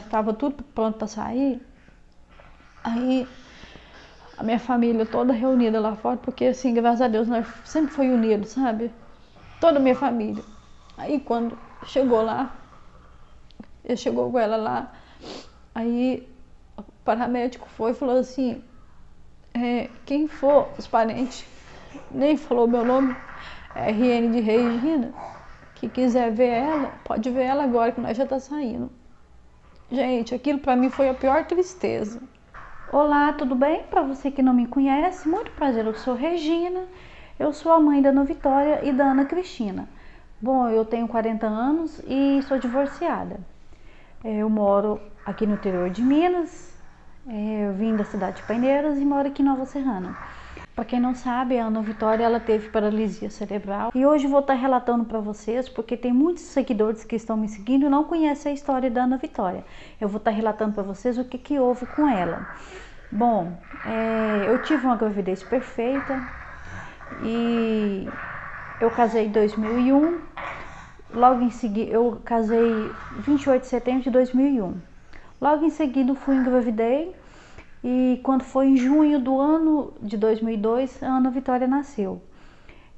estava tudo pronto para sair, aí a minha família toda reunida lá fora, porque assim, graças a Deus, nós sempre foi unidos, sabe? Toda a minha família. Aí quando chegou lá, ele chegou com ela lá, aí o paramédico foi e falou assim, quem for os parentes, nem falou meu nome, RN de Regina, que quiser ver ela, pode ver ela agora que nós já tá saindo. Gente, aquilo pra mim foi a pior tristeza. Olá, tudo bem? Para você que não me conhece, muito prazer, eu sou Regina, eu sou a mãe da Ana Vitória e da Ana Cristina. Bom, eu tenho 40 anos e sou divorciada. Eu moro aqui no interior de Minas, eu vim da cidade de Paineiras e moro aqui em Nova Serrana. Para quem não sabe, a Ana Vitória ela teve paralisia cerebral e hoje vou estar relatando para vocês porque tem muitos seguidores que estão me seguindo e não conhecem a história da Ana Vitória. Eu vou estar relatando para vocês o que houve com ela. Bom, eu tive uma gravidez perfeita e eu casei em 2001. Logo em seguida, eu casei 28 de setembro de 2001. Logo em seguida, fui engravidei. E quando foi em junho do ano de 2002, a Ana Vitória nasceu.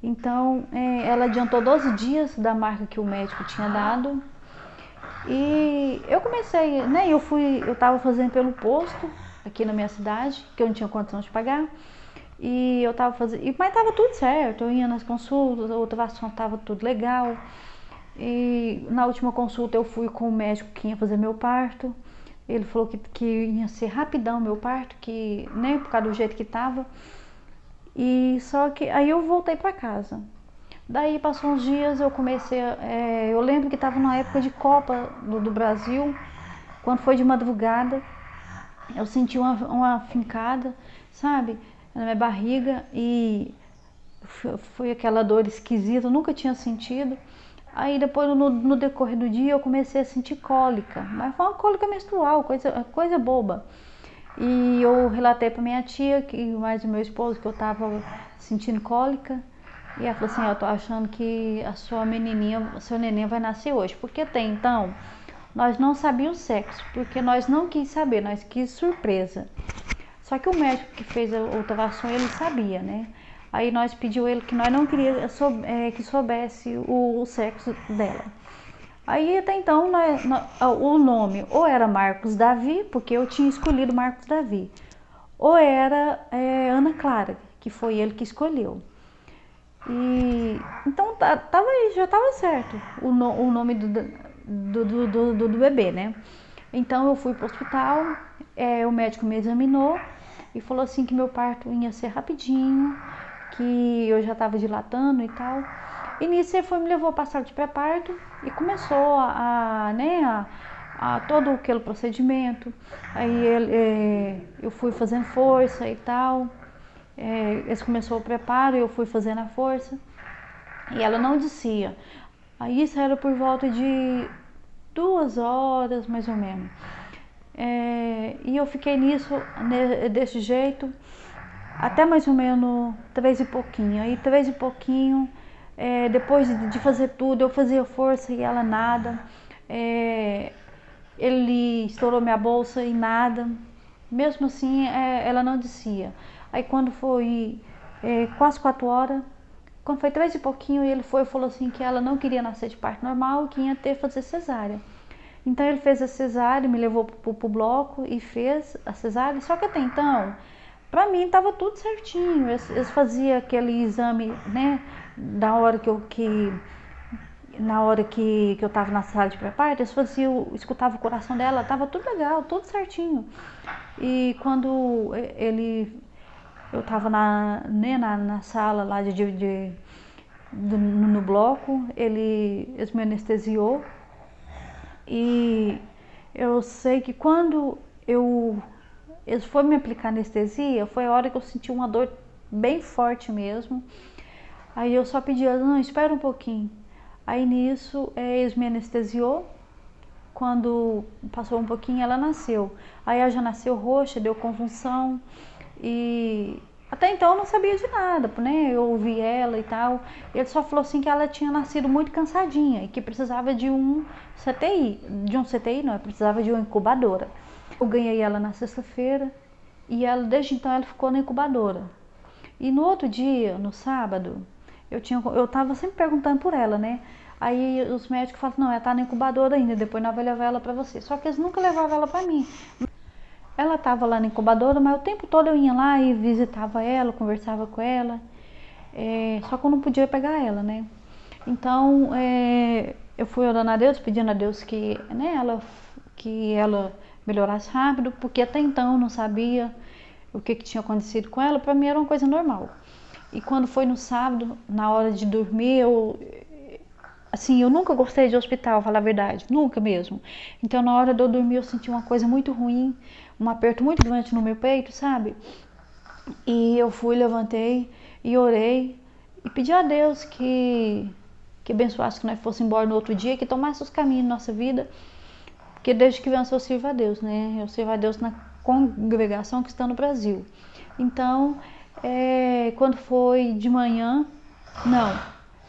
Então, ela adiantou 12 dias da marca que o médico tinha dado. E eu comecei, né? Eu tava fazendo pelo posto aqui na minha cidade, que eu não tinha condição de pagar. E eu tava fazendo, mas tava tudo certo. Eu ia nas consultas, a ultrassom tava tudo legal. E na última consulta eu fui com o médico que ia fazer meu parto. Ele falou que ia ser rapidão meu parto, que nem por causa do jeito que tava. E só que aí eu voltei para casa. Daí passou uns dias, eu comecei, eu lembro que tava na época de Copa do Brasil, quando foi de madrugada, eu senti uma fincada, sabe, na minha barriga e foi aquela dor esquisita, eu nunca tinha sentido. Aí depois no decorrer do dia eu comecei a sentir cólica, mas foi uma cólica menstrual, coisa boba. E eu relatei para minha tia, que mais o meu esposo, que eu tava sentindo cólica. E ela falou assim, eu tô achando que a sua menininha, seu neném vai nascer hoje. Porque até então, nós não sabíamos o sexo, porque nós não quis saber, nós quis surpresa. Só que o médico que fez a ultrassom, ele sabia, né? Aí nós pediu ele que nós não queríamos que soubesse o sexo dela. Aí até então o nome ou era Marcos Davi, porque eu tinha escolhido Marcos Davi, ou era Ana Clara, que foi ele que escolheu. E então já estava certo o nome do bebê, né? Então eu fui para o hospital, o médico me examinou e falou assim que meu parto ia ser rapidinho, que eu já estava dilatando e tal. E nisso ele me levou para a sala de pré-parto e começou a todo aquele procedimento. Aí eu fui fazendo força e tal. Eles começou o preparo, eu fui fazendo a força e ela não descia. Aí isso era por volta de 2 horas mais ou menos. E eu fiquei nisso, desse jeito, até mais ou menos 3 e pouquinho. Aí 3 e pouquinho, depois de fazer tudo, eu fazia força e ela nada. Ele estourou minha bolsa e nada. Mesmo assim, ela não descia. Aí quando foi quase 4 horas, quando foi 3 e pouquinho, ele falou assim que ela não queria nascer de parto normal, que ia ter que fazer cesárea. Então ele fez a cesárea, me levou pro bloco e fez a cesárea. Só que até então, pra mim tava tudo certinho. Eles faziam aquele exame, né, na hora que eu tava na sala de pré-parto, eles escutavam o coração dela, tava tudo legal, tudo certinho. E quando eu tava na sala lá no bloco, eles me anestesiou. E eu sei que quando eles foram me aplicar anestesia, foi a hora que eu senti uma dor bem forte mesmo. Aí eu só pedi, não, espera um pouquinho. Aí nisso, eles me anestesiou. Quando passou um pouquinho, ela nasceu. Aí ela já nasceu roxa, deu convulsão. E Até então eu não sabia de nada, né? Eu ouvi ela e tal. Ele só falou assim que ela tinha nascido muito cansadinha e que precisava de um CTI. De um CTI não, precisava de uma incubadora. Eu ganhei ela na sexta-feira e ela, desde então ela ficou na incubadora. E no outro dia, no sábado, eu tava sempre perguntando por ela, né? Aí os médicos falam, não, ela tá na incubadora ainda, depois nós vamos levar ela pra você. Só que eles nunca levavam ela pra mim. Ela tava lá na incubadora, mas o tempo todo eu ia lá e visitava ela, conversava com ela. Só que eu não podia pegar ela, né? Então, eu fui orando a Deus, pedindo a Deus que, né, que ela melhorasse rápido, porque até então eu não sabia o que tinha acontecido com ela. Para mim era uma coisa normal. E quando foi no sábado, na hora de dormir, assim, eu nunca gostei de hospital, falar a verdade, nunca mesmo. Então, na hora de eu dormir, eu senti uma coisa muito ruim, um aperto muito grande no meu peito, sabe? E eu fui, levantei e orei e pedi a Deus que abençoasse que nós fosse embora no outro dia, que tomasse os caminhos da nossa vida, porque desde criança eu sirvo a Deus, né? Eu sirvo a Deus na congregação que está no Brasil. Então, quando foi de manhã, não,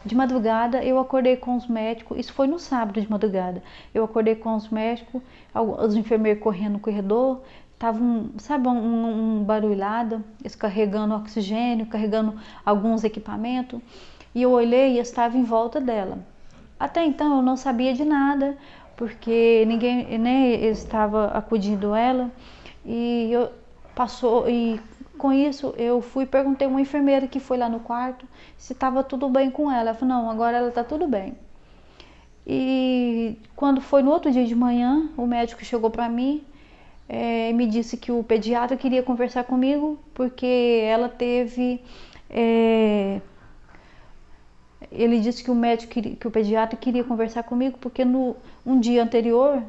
de madrugada, eu acordei com os médicos, isso foi no sábado de madrugada, eu acordei com os médicos, os enfermeiros correndo no corredor, estavam, sabe, um barulhada, eles carregando oxigênio, carregando alguns equipamentos, e eu olhei e eu estava em volta dela. Até então eu não sabia de nada, porque ninguém, né, estava acudindo ela, e com isso eu fui e perguntei a uma enfermeira que foi lá no quarto se estava tudo bem com ela. Ela falou, não, agora ela está tudo bem. E quando foi no outro dia de manhã, o médico chegou para mim, me disse que o pediatra queria conversar comigo, porque ela teve... ele disse que o pediatra queria conversar comigo, porque um dia anterior,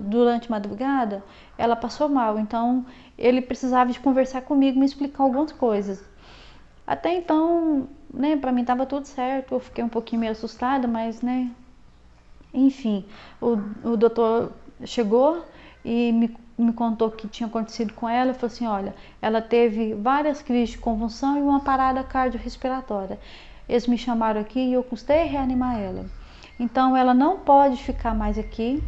durante a madrugada, ela passou mal. Então, ele precisava de conversar comigo, me explicar algumas coisas. Até então, né, pra mim estava tudo certo. Eu fiquei um pouquinho meio assustada, mas, né, enfim, o doutor chegou e me contou o que tinha acontecido com ela. Falou assim, olha, ela teve várias crises de convulsão e uma parada cardiorrespiratória. Eles me chamaram aqui e eu custei reanimar ela. Então ela não pode ficar mais aqui,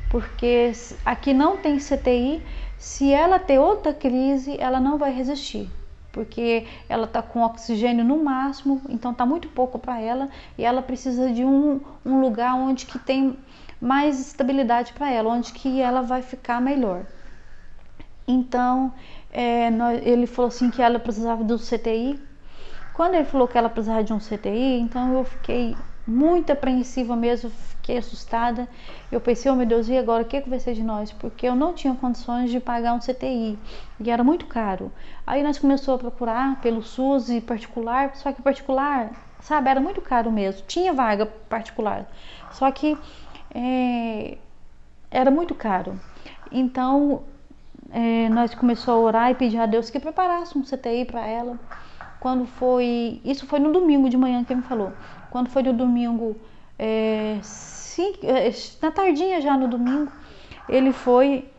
porque aqui não tem CTI. Se ela ter outra crise, ela não vai resistir, porque ela está com oxigênio no máximo, então está muito pouco para ela, e ela precisa de um lugar onde que tem mais estabilidade para ela, onde que ela vai ficar melhor. Então, ele falou assim que ela precisava do CTI. Quando ele falou que ela precisava de um CTI, então eu fiquei muito apreensiva mesmo, fiquei assustada. Eu pensei, oh meu Deus, e agora o que vai ser de nós? Porque eu não tinha condições de pagar um CTI e era muito caro. Aí nós começamos a procurar pelo SUS e particular, só que particular, sabe, era muito caro mesmo. Tinha vaga particular, só que era muito caro. Então nós começamos a orar e pedir a Deus que preparasse um CTI para ela. Isso foi no domingo de manhã que ele me falou. Quando foi no domingo, na tardinha já no domingo, ele foi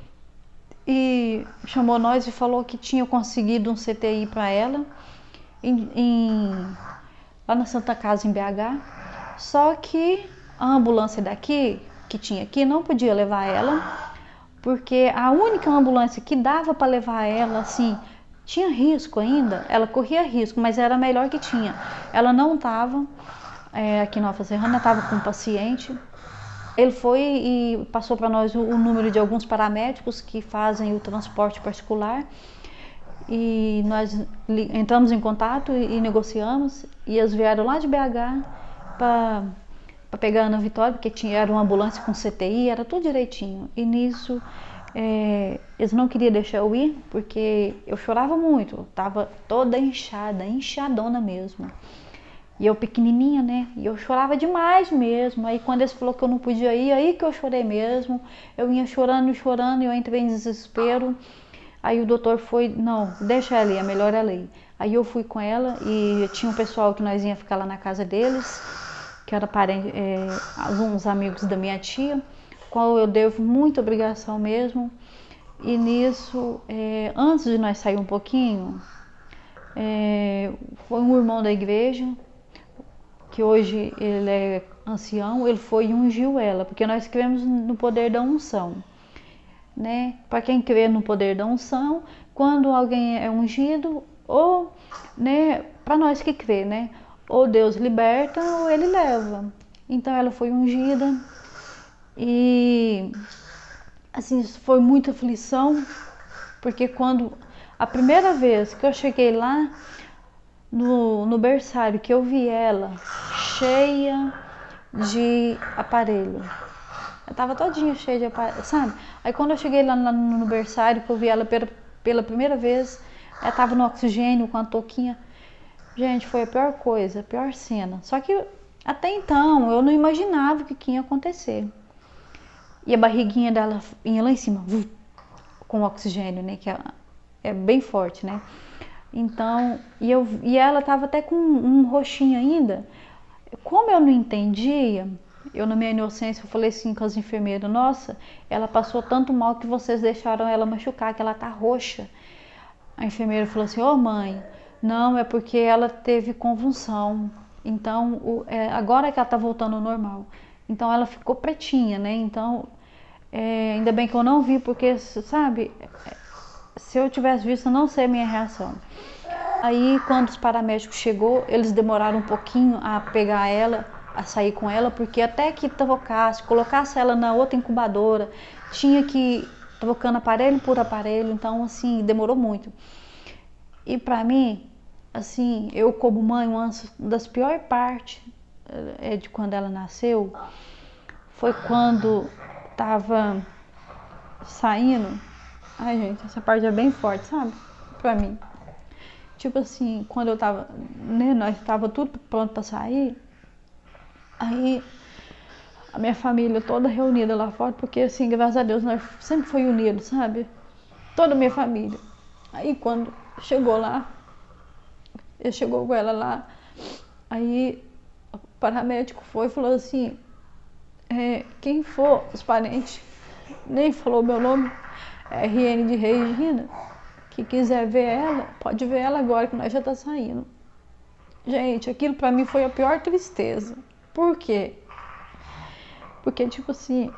e chamou nós e falou que tinha conseguido um CTI para ela lá na Santa Casa em BH. Só que a ambulância daqui, que tinha aqui, não podia levar ela, porque a única ambulância que dava para levar ela, assim, tinha risco ainda, ela corria risco, mas era a melhor que tinha. Ela não estava aqui em Nova Serrana, estava com um paciente. Ele foi e passou para nós o número de alguns paramédicos que fazem o transporte particular. E nós entramos em contato e negociamos. E eles vieram lá de BH para pegar a Ana Vitória, porque era uma ambulância com CTI, era tudo direitinho. E nisso... eles não queriam deixar eu ir, porque eu chorava muito, eu tava toda inchada, inchadona mesmo, e eu pequenininha, né, e eu chorava demais mesmo. Aí quando eles falaram que eu não podia ir, aí que eu chorei mesmo, eu ia chorando, e eu entrei em desespero. Aí o doutor foi, não, deixa ela ir, é melhor ela ir. Aí eu fui com ela e tinha um pessoal que nós ia ficar lá na casa deles, que era parente, uns amigos da minha tia, qual eu devo muita obrigação mesmo. E nisso, antes de nós sair um pouquinho, Foi um irmão da igreja, que hoje ele é ancião, ele foi e ungiu ela, porque nós cremos no poder da unção, né? Para quem crê no poder da unção, quando alguém é ungido, ou, né, para nós que crê, né? Ou Deus liberta ou ele leva. Então ela foi ungida e assim, foi muita aflição, porque quando a primeira vez que eu cheguei lá no berçário, que eu vi ela cheia de aparelho, eu tava todinha cheia de aparelho, sabe? Aí quando eu cheguei lá no berçário, que eu vi ela pela primeira vez, ela tava no oxigênio com a touquinha. Gente, foi a pior coisa, a pior cena. Só que até então eu não imaginava o que ia acontecer. E a barriguinha dela ia lá em cima, com oxigênio, né? Que é bem forte, né? Então, e ela tava até com um roxinho ainda. Como eu não entendia, eu na minha inocência, eu falei assim com as enfermeiras: nossa, ela passou tanto mal que vocês deixaram ela machucar, que ela tá roxa. A enfermeira falou assim: ô mãe, não, é porque ela teve convulsão. Então, agora que ela tá voltando ao normal. Então ela ficou pretinha, né? Então, ainda bem que eu não vi, porque, sabe, se eu tivesse visto, eu não sei a minha reação. Aí, quando os paramédicos chegou, eles demoraram um pouquinho a pegar ela, a sair com ela, porque até que trocasse, colocasse ela na outra incubadora, tinha que ir trocando aparelho por aparelho, então, assim, demorou muito. E pra mim, assim, eu como mãe, uma das piores partes de quando ela nasceu, foi quando tava saindo. Ai, gente, essa parte é bem forte, sabe? Pra mim. Tipo assim, quando eu tava, né, nós tava tudo pronto pra sair, aí a minha família toda reunida lá fora, porque assim, graças a Deus, nós sempre foi unidos, sabe? Toda a minha família. Aí quando chegou lá, ele chegou com ela lá, aí o paramédico foi e falou assim, quem for os parentes, nem falou meu nome, RN de Regina, que quiser ver ela, pode ver ela agora que nós já tá saindo. Gente, aquilo pra mim foi a pior tristeza. Por quê? Porque, tipo assim,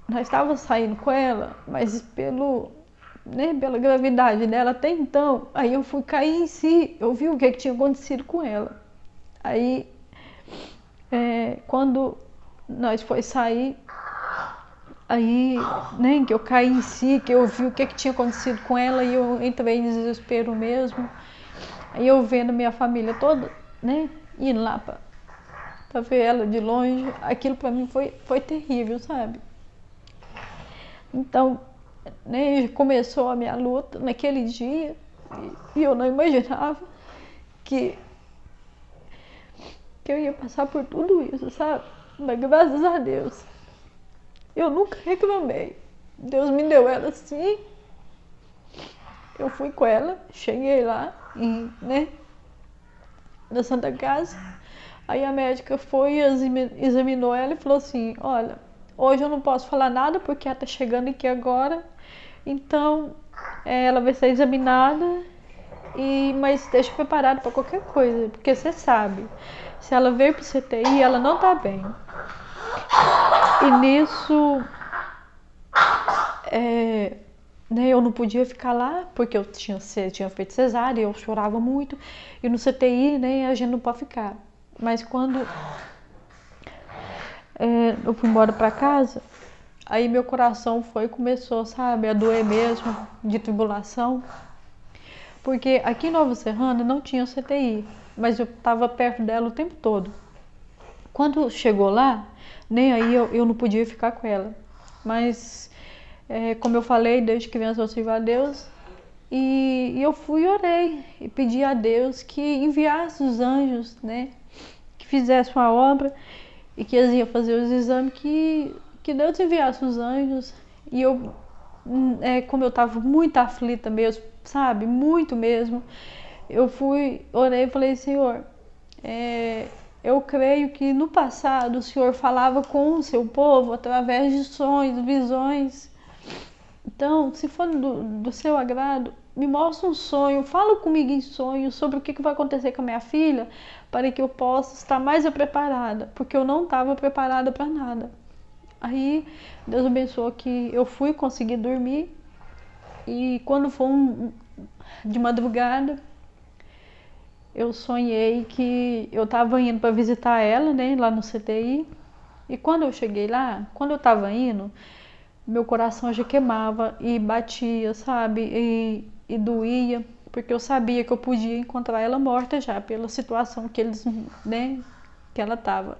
nós estávamos saindo com ela, mas pela gravidade dela até então, aí eu fui cair em si, eu vi o que tinha acontecido com ela. Aí, quando nós foi sair, aí, né, que eu caí em si, que eu vi o que tinha acontecido com ela e eu entrei em desespero mesmo. Aí eu vendo minha família toda, né, indo lá pra ver ela de longe, aquilo pra mim foi terrível, sabe? Então, né, começou a minha luta naquele dia e eu não imaginava que eu ia passar por tudo isso, sabe? Mas graças a Deus, eu nunca reclamei. Deus me deu ela assim. Eu fui com ela, cheguei lá, né, na Santa Casa. Aí a médica foi e examinou ela e falou assim: olha, hoje eu não posso falar nada porque ela tá chegando aqui agora. Então, ela vai ser examinada, mas deixa preparado para qualquer coisa, porque você sabe, se ela veio pro CTI, ela não tá bem. E nisso, né, eu não podia ficar lá, porque eu tinha feito cesárea, eu chorava muito, e no CTI, né, a gente não pode ficar. Mas quando eu fui embora para casa, aí meu coração começou, sabe, a doer mesmo, de tribulação. Porque aqui em Nova Serrana não tinha CTI, mas eu estava perto dela o tempo todo. Quando chegou lá, nem aí eu não podia ficar com ela. Mas, como eu falei, desde criança eu sirvo a Deus. E eu fui e orei e pedi a Deus que enviasse os anjos, né? Que fizesse uma obra e que eles iam fazer os exames, que Deus enviasse os anjos. E eu, como eu estava muito aflita mesmo, sabe, muito mesmo, eu orei e falei: Senhor, eu creio que no passado o Senhor falava com o seu povo através de sonhos, visões. Então, se for do seu agrado, me mostra um sonho, fala comigo em sonho sobre o que vai acontecer com a minha filha, para que eu possa estar mais preparada, porque eu não estava preparada para nada. Aí Deus abençoou que eu fui conseguir dormir, e quando foi de madrugada, eu sonhei que eu estava indo para visitar ela, né, lá no CTI, e quando eu cheguei lá, quando eu estava indo, meu coração já queimava e batia, sabe, e doía, porque eu sabia que eu podia encontrar ela morta já, pela situação que eles, né, que ela estava.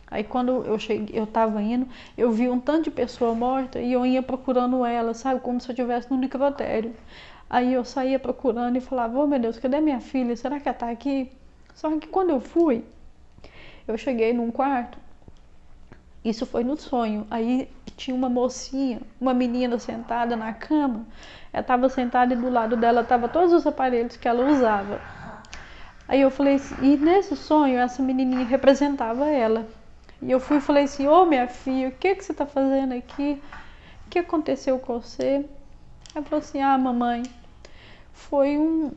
Aí quando eu estava indo, eu vi um tanto de pessoa morta e eu ia procurando ela, sabe, como se eu estivesse no necrotério. Aí eu saía procurando e falava, oh meu Deus, cadê minha filha? Será que ela tá aqui? Só que quando eu fui, eu cheguei num quarto, isso foi no sonho, aí tinha uma mocinha, uma menina sentada na cama, ela estava sentada e do lado dela estavam todos os aparelhos que ela usava. Aí eu falei assim, e nesse sonho essa menininha representava ela. E eu fui e falei assim, ô minha filha, o que você está fazendo aqui? O que aconteceu com você? Ela falou assim, ah mamãe, foi um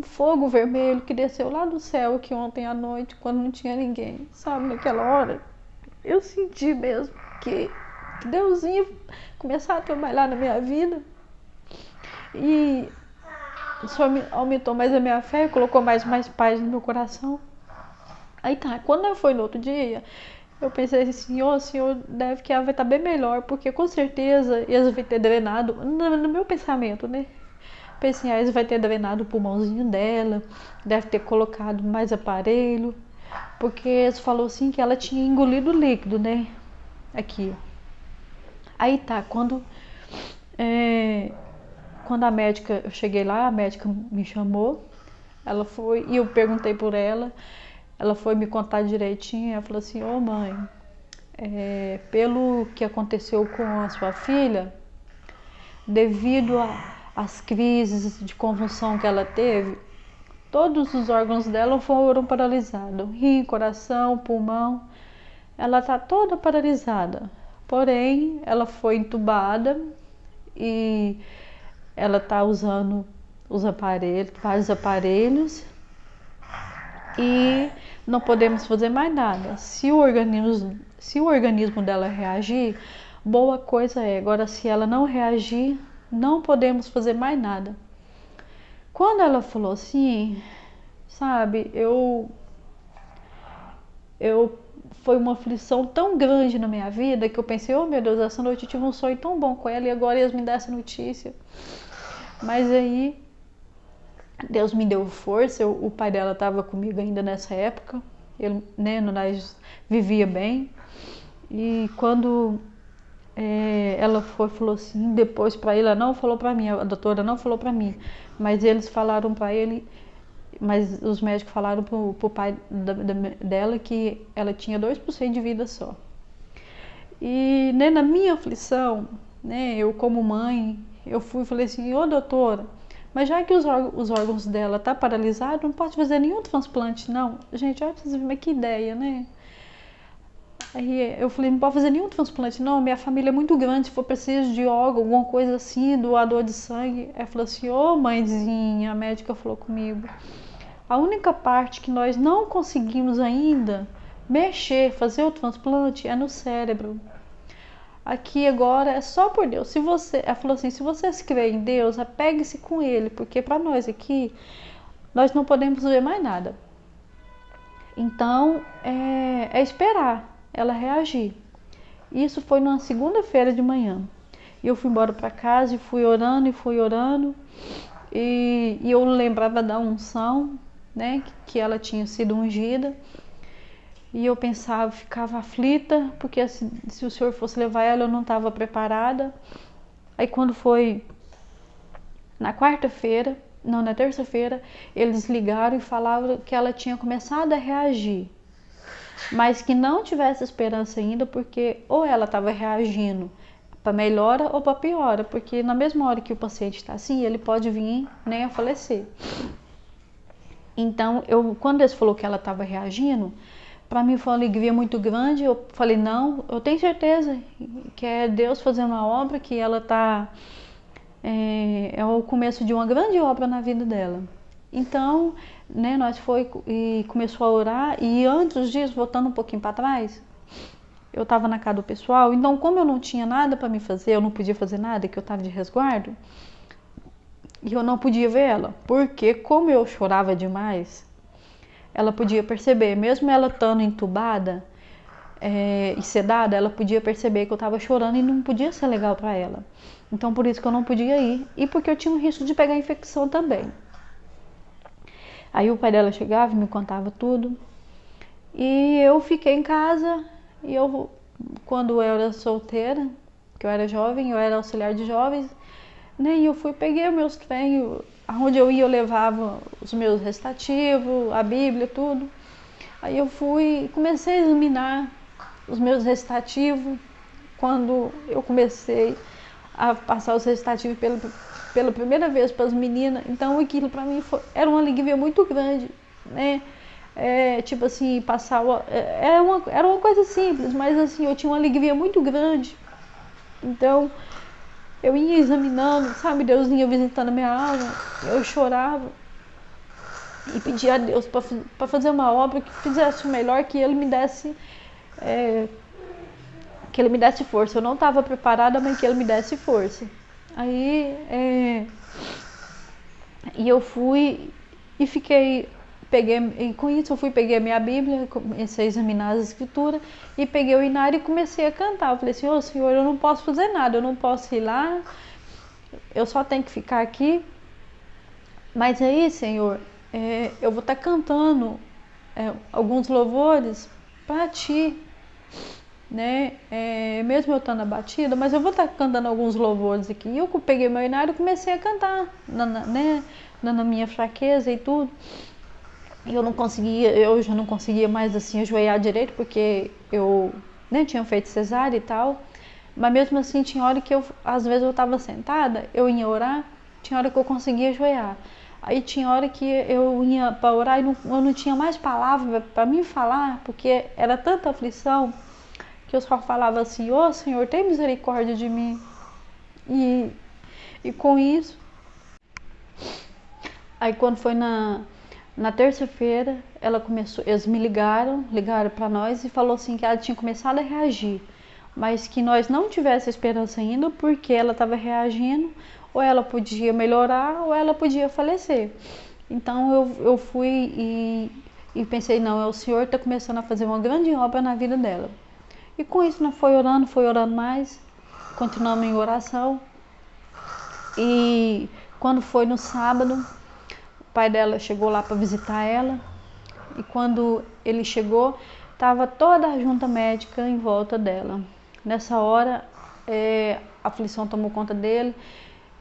fogo vermelho que desceu lá do céu aqui ontem à noite, quando não tinha ninguém. Sabe, naquela hora, eu senti mesmo que Deus ia começar a trabalhar na minha vida. E isso aumentou mais a minha fé, colocou mais paz no meu coração. Aí tá, quando foi no outro dia, eu pensei assim, o Senhor deve que ela vai estar bem melhor, porque com certeza eles vão ter drenado, no meu pensamento, né? Pensei, eles vai ter drenado o pulmãozinho dela, deve ter colocado mais aparelho, porque eles falou assim que ela tinha engolido líquido, né? Aqui. Aí tá, quando a médica, eu cheguei lá, a médica me chamou, ela foi, e eu perguntei por ela foi me contar direitinho, ela falou assim, ô mãe, pelo que aconteceu com a sua filha, devido às crises de convulsão que ela teve, todos os órgãos dela foram paralisados, rim, coração, pulmão, ela tá toda paralisada, porém, ela foi entubada e ela tá usando vários aparelhos, e não podemos fazer mais nada. Se o organismo dela reagir, boa coisa é. Agora, se ela não reagir, não podemos fazer mais nada. Quando ela falou assim, sabe, foi uma aflição tão grande na minha vida que eu pensei, oh meu Deus, essa noite eu tive um sonho tão bom com ela e agora eles me dão essa notícia. Mas aí Deus me deu força, o pai dela estava comigo ainda nessa época, ele, né, nós vivia bem, e quando ela falou assim, depois para ele, ela não falou para mim, a doutora não falou para mim, mas eles falaram para ele, mas os médicos falaram pro pai dela que ela tinha 2% de vida só. E né, na minha aflição, né, eu como mãe, eu fui e falei assim, ô doutora, mas já que os órgãos dela tá paralisados, não pode fazer nenhum transplante, não. Gente, olha pra vocês verem que ideia, né? Aí eu falei, não pode fazer nenhum transplante, não. Minha família é muito grande, se for preciso de órgão, alguma coisa assim, doador de sangue. Aí falou assim, ô mãezinha, a médica falou comigo, a única parte que nós não conseguimos ainda mexer, fazer o transplante, é no cérebro. Aqui agora é só por Deus. Ela falou assim, se vocês creem em Deus, apegue-se com Ele, porque para nós aqui, nós não podemos ver mais nada. Então, é esperar ela reagir. Isso foi numa segunda-feira de manhã. E eu fui embora para casa e fui orando. E eu lembrava da unção, né, que ela tinha sido ungida. E eu pensava, ficava aflita, porque se o Senhor fosse levar ela, eu não estava preparada. Aí quando foi na terça-feira, eles ligaram e falaram que ela tinha começado a reagir, mas que não tivesse esperança ainda, porque ou ela estava reagindo para melhora ou para piora, porque na mesma hora que o paciente está assim, ele pode vir, né, a falecer. Então, quando eles falou que ela estava reagindo, para mim foi uma alegria muito grande. Eu falei, não, eu tenho certeza que é Deus fazendo uma obra, que ela está é o começo de uma grande obra na vida dela. Então, né, nós foi e começou a orar, e antes disso, voltando um pouquinho para trás, eu estava na casa do pessoal, então como eu não tinha nada para me fazer, eu não podia fazer nada, que eu estava de resguardo, e eu não podia ver ela, porque como eu chorava demais, ela podia perceber, mesmo ela estando entubada e sedada, ela podia perceber que eu estava chorando e não podia ser legal para ela. Então por isso que eu não podia ir, e porque eu tinha um risco de pegar infecção também. Aí o pai dela chegava e me contava tudo, e eu fiquei em casa, e quando eu era solteira, que eu era jovem, eu era auxiliar de jovens, né, e eu peguei os meus trem, aonde eu ia eu levava os meus recitativos, a Bíblia, tudo. Aí eu comecei a examinar os meus recitativos, quando eu comecei a passar os recitativos pela primeira vez para as meninas, então aquilo para mim era uma alegria muito grande, né? Tipo assim, era uma coisa simples, mas assim, eu tinha uma alegria muito grande. Então, eu ia examinando, sabe, Deus ia visitando a minha alma, eu chorava e pedia a Deus para fazer uma obra que fizesse o melhor, que Ele me desse força. Eu não estava preparada, mas que Ele me desse força. Aí, e eu fui e com isso eu peguei a minha Bíblia, comecei a examinar as escrituras e peguei o inário e comecei a cantar. Eu falei assim, ô Senhor, eu não posso fazer nada, eu não posso ir lá, eu só tenho que ficar aqui. Mas aí, Senhor, eu vou estar cantando alguns louvores para Ti, né? Mesmo eu estando abatida, mas eu vou estar cantando alguns louvores aqui. E eu peguei meu inário e comecei a cantar, na minha fraqueza e tudo. Eu já não conseguia mais assim ajoelhar direito, porque eu tinha feito cesárea e tal. Mas mesmo assim, tinha hora que às vezes eu estava sentada, eu ia orar, tinha hora que eu conseguia ajoelhar. Aí tinha hora que eu ia para orar e eu não tinha mais palavra para me falar, porque era tanta aflição que eu só falava assim, ô Senhor, tem misericórdia de mim. E com isso, aí quando foi na terça-feira, eles me ligaram para nós e falou assim que ela tinha começado a reagir, mas que nós não tivesse esperança ainda, porque ela estava reagindo, ou ela podia melhorar, ou ela podia falecer. Então eu fui e pensei, não, o Senhor está começando a fazer uma grande obra na vida dela. E com isso nós foi orando mais, continuamos em oração. E quando foi no sábado, o pai dela chegou lá para visitar ela, e quando ele chegou, estava toda a junta médica em volta dela. Nessa hora, a aflição tomou conta dele,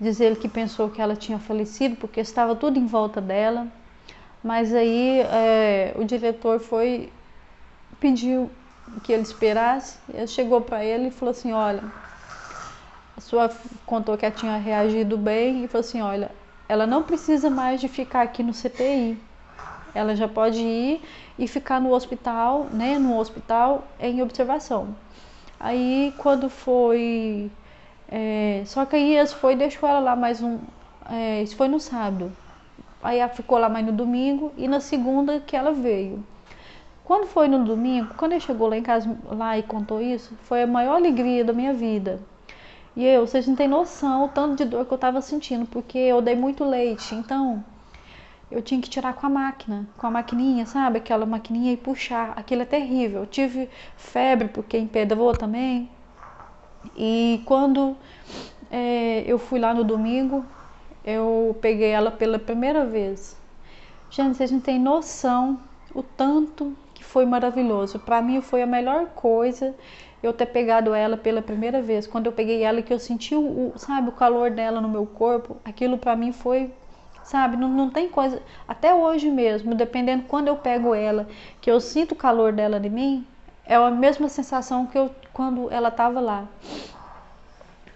diz ele que pensou que ela tinha falecido, porque estava tudo em volta dela, mas aí o diretor pediu que ele esperasse. Ele chegou para ele e falou assim, olha, contou que ela tinha reagido bem e falou assim, olha, ela não precisa mais de ficar aqui no CTI, ela já pode ir e ficar no hospital, né, em observação. Aí quando foi, só que aí deixou ela lá mais isso foi no sábado, aí ela ficou lá mais no domingo e na segunda que ela veio. Quando foi no domingo, quando ele chegou lá em casa lá e contou isso, foi a maior alegria da minha vida. E vocês não têm noção o tanto de dor que eu estava sentindo, porque eu dei muito leite, então eu tinha que tirar com a maquininha, sabe? Aquela maquininha e puxar, aquilo é terrível. Eu tive febre porque empedrou também. E quando eu fui lá no domingo, eu peguei ela pela primeira vez. Gente, vocês não têm noção o tanto que foi maravilhoso. Para mim foi a melhor coisa eu ter pegado ela pela primeira vez. Quando eu peguei ela, que eu senti sabe, o calor dela no meu corpo, aquilo para mim foi, sabe, não tem coisa. Até hoje mesmo, dependendo quando eu pego ela, que eu sinto o calor dela em mim, é a mesma sensação que quando ela estava lá.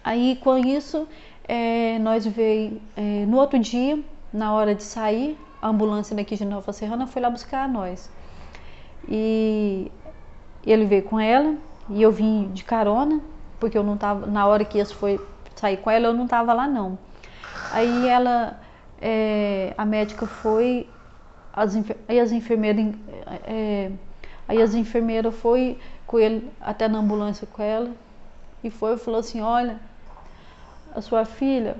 Aí com isso, nós veio no outro dia, na hora de sair, a ambulância daqui de Nova Serrana foi lá buscar nós. E ele veio com ela e eu vim de carona, porque eu não tava, na hora que esse foi sair com ela, eu não estava lá não. Aí a médica foi, aí as enfermeiras foi com ele até na ambulância com ela e falou assim, olha, a sua filha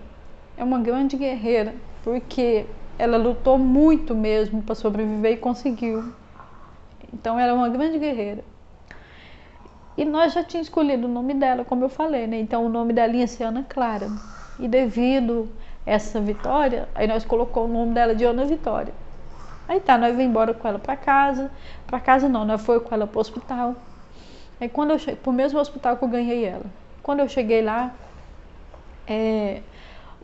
é uma grande guerreira, porque ela lutou muito mesmo para sobreviver e conseguiu. Então ela é uma grande guerreira. E nós já tínhamos escolhido o nome dela, como eu falei, né? Então o nome dela ia ser Ana Clara. E devido a essa vitória, aí nós colocamos o nome dela de Ana Vitória. Aí tá, nós vim embora com ela para casa não, nós foi com ela para o hospital. Aí quando eu cheguei, pro mesmo hospital que eu ganhei ela. Quando eu cheguei lá,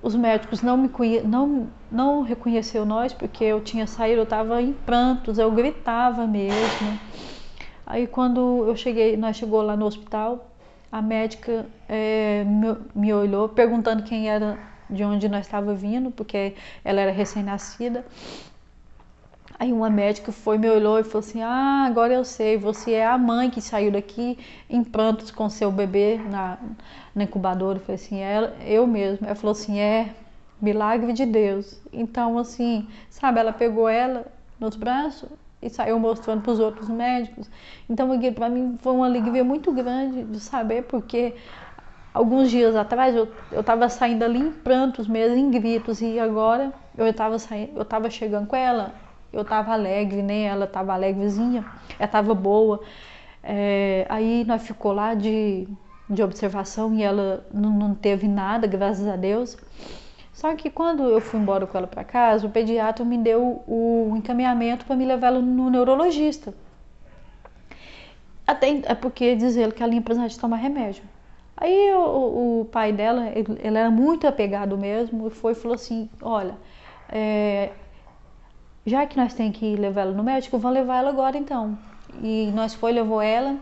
os médicos não reconheceu nós, porque eu tinha saído, eu estava em prantos, eu gritava mesmo. Aí quando nós chegou lá no hospital, a médica me olhou perguntando quem era, de onde nós estava vindo, porque ela era recém-nascida. Aí uma médica me olhou e falou assim, agora eu sei, você é a mãe que saiu daqui em prantos com seu bebê na incubadora. Eu falei assim, eu mesma. Ela falou assim, milagre de Deus. Então assim, sabe, ela pegou ela nos braços e saiu mostrando para os outros médicos. Então para mim foi uma alegria muito grande de saber, porque alguns dias atrás eu estava saindo ali em prantos mesmo, em gritos, e agora eu estava chegando com ela, eu estava alegre, né? Ela estava alegrezinha, ela estava boa. Aí nós ficou lá de observação e ela não teve nada, graças a Deus. Só que quando eu fui embora com ela para casa, o pediatra me deu o encaminhamento para me levar ela no neurologista. Até porque diz ele que ela ia precisar de tomar remédio. Aí o pai dela, ele era muito apegado mesmo, e falou assim, olha, já que nós temos que levar ela no médico, vamos levar ela agora então. E nós levou ela.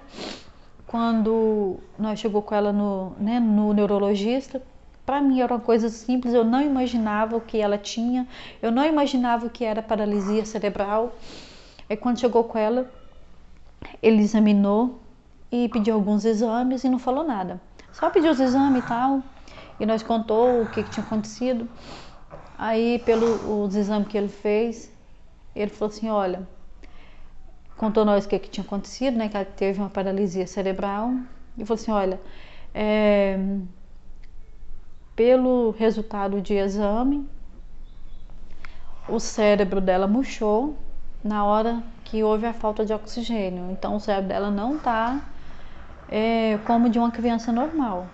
Quando nós chegou com ela no neurologista, para mim era uma coisa simples, eu não imaginava o que ela tinha, eu não imaginava o que era paralisia cerebral. Aí quando chegou com ela, ele examinou e pediu alguns exames e não falou nada. Só pediu os exames e tal, e nós contou o que tinha acontecido. Aí pelos exames que ele fez, ele falou assim, olha, contou nós o que tinha acontecido, né, que ela teve uma paralisia cerebral, e falou assim, olha, pelo resultado de exame, o cérebro dela murchou na hora que houve a falta de oxigênio. Então o cérebro dela não está como de uma criança normal,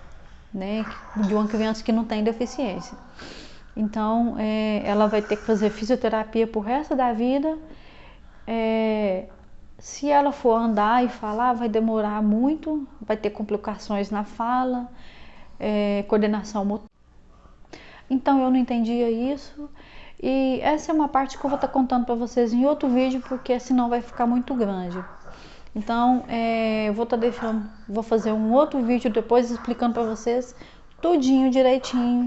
né, de uma criança que não tem deficiência. Então ela vai ter que fazer fisioterapia pro resto da vida. Se ela for andar e falar, vai demorar muito, vai ter complicações na fala, coordenação motora. Então eu não entendia isso, e essa é uma parte que eu vou estar contando para vocês em outro vídeo, porque senão vai ficar muito grande. Então vou fazer um outro vídeo depois explicando para vocês tudinho direitinho.